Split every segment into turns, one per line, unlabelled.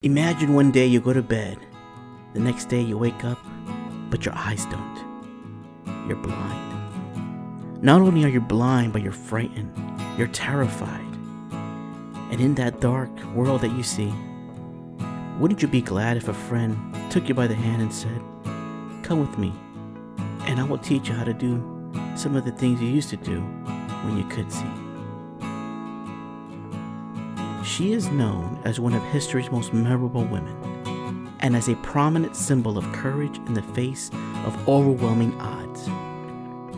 Imagine one day you go to bed, the next day you wake up, but your eyes don't. You're blind. Not only are you blind, but you're frightened. You're terrified. And in that dark world that you see, wouldn't you be glad if a friend took you by the hand and said, "Come with me, and I will teach you how to do some of the things you used to do when you could see." She is known as one of history's most memorable women, and as a prominent symbol of courage in the face of overwhelming odds.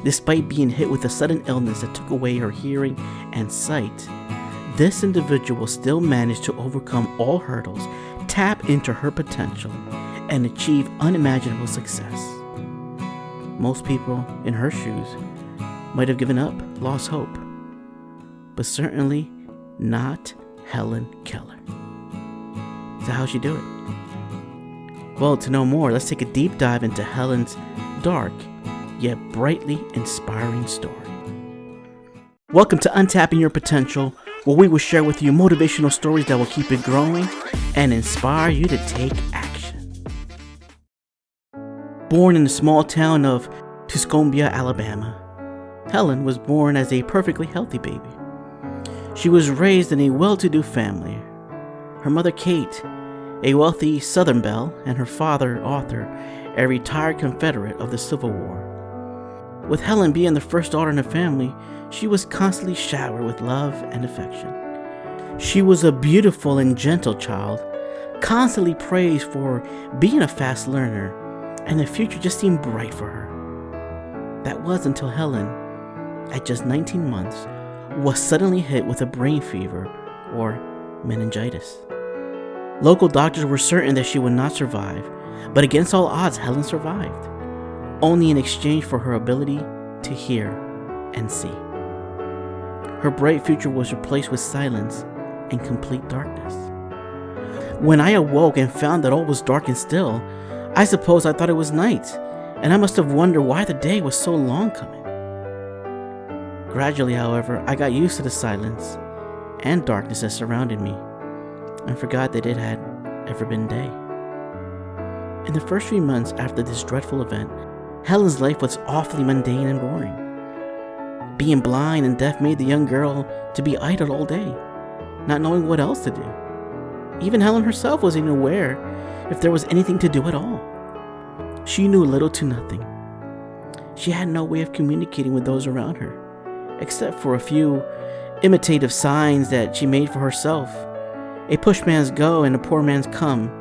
Despite being hit with a sudden illness that took away her hearing and sight, this individual still managed to overcome all hurdles, tap into her potential, and achieve unimaginable success. Most people in her shoes might have given up, lost hope, but certainly not Helen Keller. So how'd she do it? Well, to know more, let's take a deep dive into Helen's dark yet brightly inspiring story. Welcome to Untapping Your Potential, where we will share with you motivational stories that will keep it growing and inspire you to take action. Born in the small town of Tuscumbia, Alabama, Helen was born as a perfectly healthy baby. She was raised in a well-to-do family. Her mother, Kate, a wealthy Southern belle, and her father, Arthur, a retired Confederate of the Civil War. With Helen being the first daughter in the family, she was constantly showered with love and affection. She was a beautiful and gentle child, constantly praised for being a fast learner, and the future just seemed bright for her. That was until Helen, at just 19 months, was suddenly hit with a brain fever or meningitis. Local doctors were certain that she would not survive, but against all odds, Helen survived, only in exchange for her ability to hear and see. Her bright future was replaced with silence and complete darkness. When I awoke and found that all was dark and still, I suppose I thought it was night, and I must have wondered why the day was so long coming. Gradually, however, I got used to the silence and darkness that surrounded me, and forgot that it had ever been day. In the first 3 months after this dreadful event, Helen's life was awfully mundane and boring. Being blind and deaf made the young girl to be idle all day, not knowing what else to do. Even Helen herself wasn't aware if there was anything to do at all. She knew little to nothing. She had no way of communicating with those around her, except for a few imitative signs that she made for herself. A push man's go and a poor man's come,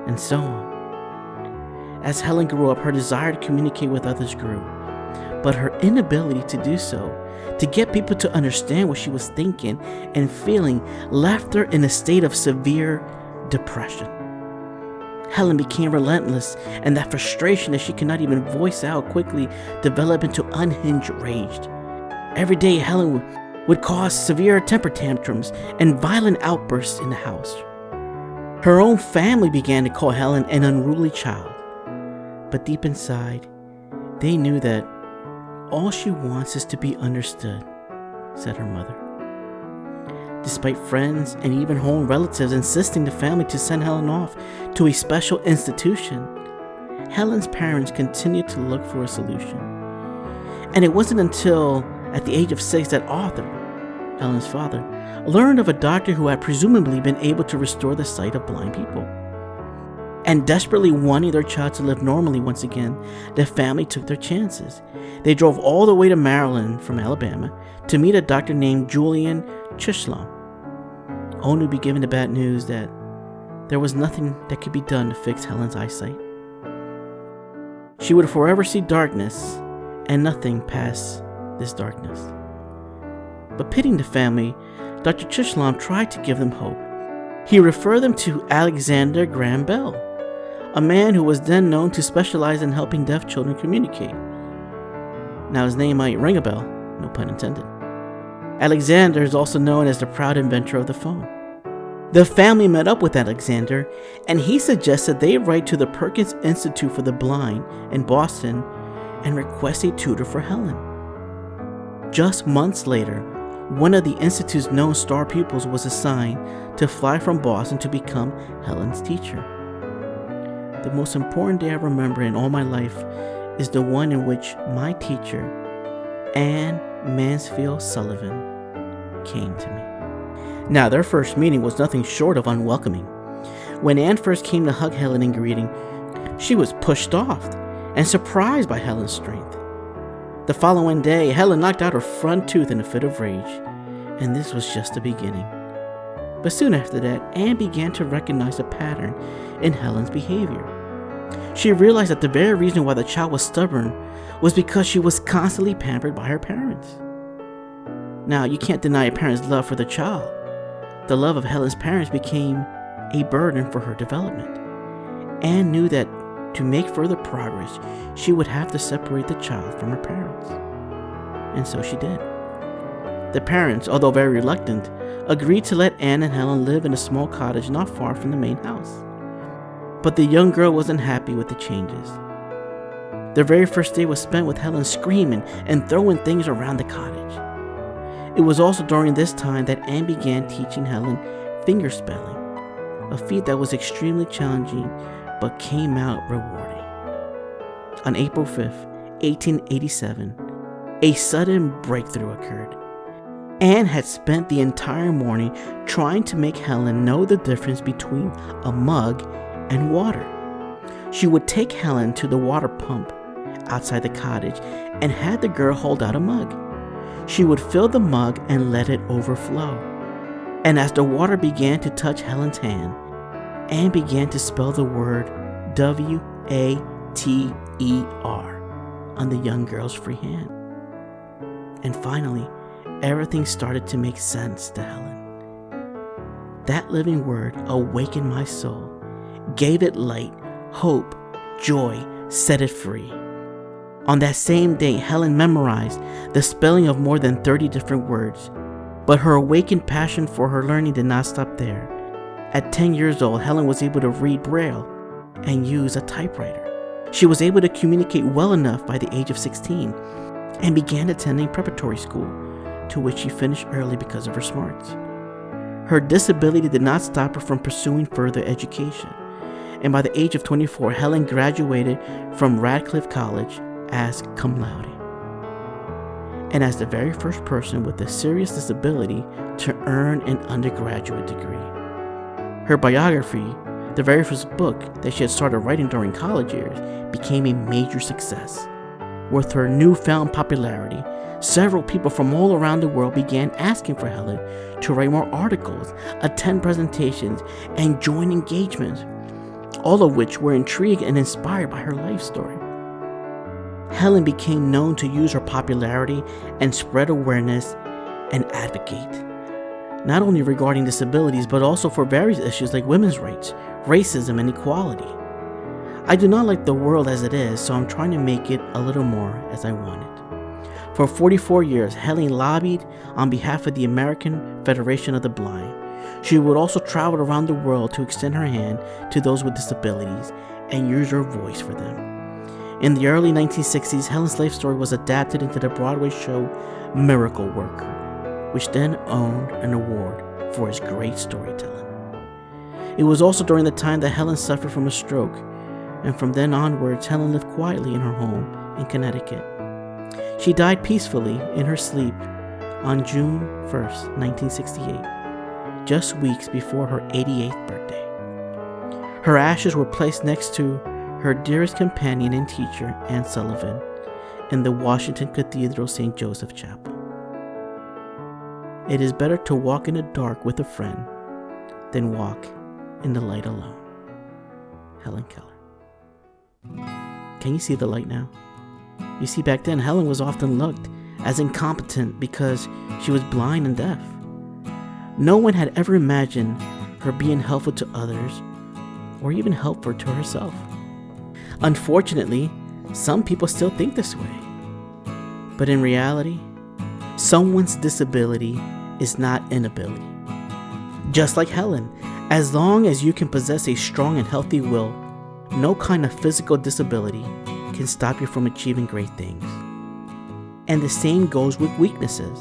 and so on. As Helen grew up, her desire to communicate with others grew, but her inability to do so, to get people to understand what she was thinking and feeling, left her in a state of severe depression. Helen became relentless, and that frustration that she could not even voice out quickly developed into unhinged rage. Every day, Helen would cause severe temper tantrums and violent outbursts in the house. Her own family began to call Helen an unruly child, but deep inside, they knew that all she wants is to be understood, said her mother. Despite friends and even home relatives insisting the family to send Helen off to a special institution, Helen's parents continued to look for a solution. And it wasn't until at the age of 6 that Arthur, Helen's father, learned of a doctor who had presumably been able to restore the sight of blind people. And desperately wanting their child to live normally once again, the family took their chances. They drove all the way to Maryland from Alabama to meet a doctor named Julian Chisholm, only to be given the bad news that there was nothing that could be done to fix Helen's eyesight. She would forever see darkness and nothing past this darkness. But pitying the family, Dr. Chisholm tried to give them hope. He referred them to Alexander Graham Bell, a man who was then known to specialize in helping deaf children communicate. Now his name might ring a bell, no pun intended. Alexander is also known as the proud inventor of the phone. The family met up with Alexander, and he suggested they write to the Perkins Institute for the Blind in Boston and request a tutor for Helen. Just months later, one of the Institute's known star pupils was assigned to fly from Boston to become Helen's teacher. The most important day I remember in all my life is the one in which my teacher, Anne Mansfield Sullivan, came to me. Now, their first meeting was nothing short of unwelcoming. When Anne first came to hug Helen in greeting, she was pushed off and surprised by Helen's strength. The following day, Helen knocked out her front tooth in a fit of rage, and this was just the beginning. But soon after that, Anne began to recognize a pattern in Helen's behavior. She realized that the very reason why the child was stubborn was because she was constantly pampered by her parents. Now, you can't deny a parent's love for the child. The love of Helen's parents became a burden for her development. Anne knew that to make further progress, she would have to separate the child from her parents. And so she did. The parents, although very reluctant, agreed to let Anne and Helen live in a small cottage not far from the main house. But the young girl wasn't happy with the changes. Their very first day was spent with Helen screaming and throwing things around the cottage. It was also during this time that Anne began teaching Helen finger spelling, a feat that was extremely challenging but came out rewarding. On April 5th, 1887, a sudden breakthrough occurred. Anne had spent the entire morning trying to make Helen know the difference between a mug and water. She would take Helen to the water pump outside the cottage and had the girl hold out a mug. She would fill the mug and let it overflow. And as the water began to touch Helen's hand, Anne began to spell the word W-A-T-E-R on the young girl's free hand. And finally, everything started to make sense to Helen. That living word awakened my soul, gave it light, hope, joy, set it free. On that same day, Helen memorized the spelling of more than 30 different words, but her awakened passion for her learning did not stop there. At 10 years old, Helen was able to read Braille and use a typewriter. She was able to communicate well enough by the age of 16 and began attending preparatory school, to which she finished early because of her smarts. Her disability did not stop her from pursuing further education, and by the age of 24, Helen graduated from Radcliffe College as cum laude, and as the very first person with a serious disability to earn an undergraduate degree. Her biography, the very first book that she had started writing during college years, became a major success. With her newfound popularity, several people from all around the world began asking for Helen to write more articles, attend presentations, and join engagements, all of which were intrigued and inspired by her life story. Helen became known to use her popularity and spread awareness and advocate, not only regarding disabilities, but also for various issues like women's rights, racism, and equality. I do not like the world as it is, so I'm trying to make it a little more as I want it. For 44 years, Helen lobbied on behalf of the American Federation of the Blind. She would also travel around the world to extend her hand to those with disabilities and use her voice for them. In the early 1960s, Helen's life story was adapted into the Broadway show Miracle Worker, which then earned an award for its great storytelling. It was also during the time that Helen suffered from a stroke, and from then onwards, Helen lived quietly in her home in Connecticut. She died peacefully in her sleep on June 1st, 1968, just weeks before her 88th birthday. Her ashes were placed next to her dearest companion and teacher, Anne Sullivan, in the Washington Cathedral St. Joseph Chapel. It is better to walk in the dark with a friend than walk in the light alone. Helen Keller. Can you see the light now? You see, back then, Helen was often looked as incompetent because she was blind and deaf. No one had ever imagined her being helpful to others or even helpful to herself. Unfortunately, some people still think this way. But in reality, someone's disability is not inability. Just like Helen, as long as you can possess a strong and healthy will, no kind of physical disability can stop you from achieving great things. And the same goes with weaknesses.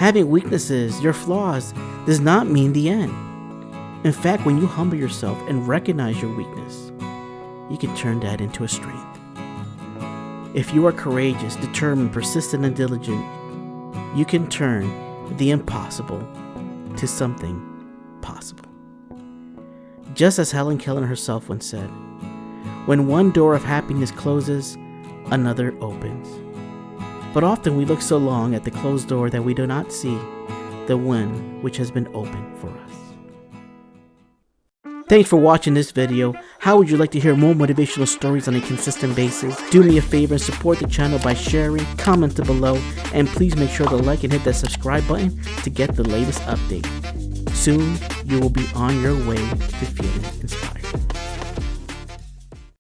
Having weaknesses, your flaws, does not mean the end. In fact, when you humble yourself and recognize your weakness, you can turn that into a strength. If you are courageous, determined, persistent, and diligent, you can turn the impossible to something possible. Just as Helen Keller herself once said, when one door of happiness closes, another opens. But often we look so long at the closed door that we do not see the one which has been opened for us. Thanks for watching this video. How would you like to hear more motivational stories on a consistent basis? Do me a favor and support the channel by sharing, commenting below, and please make sure to like and hit that subscribe button to get the latest update. Soon, you will be on your way to feeling inspired.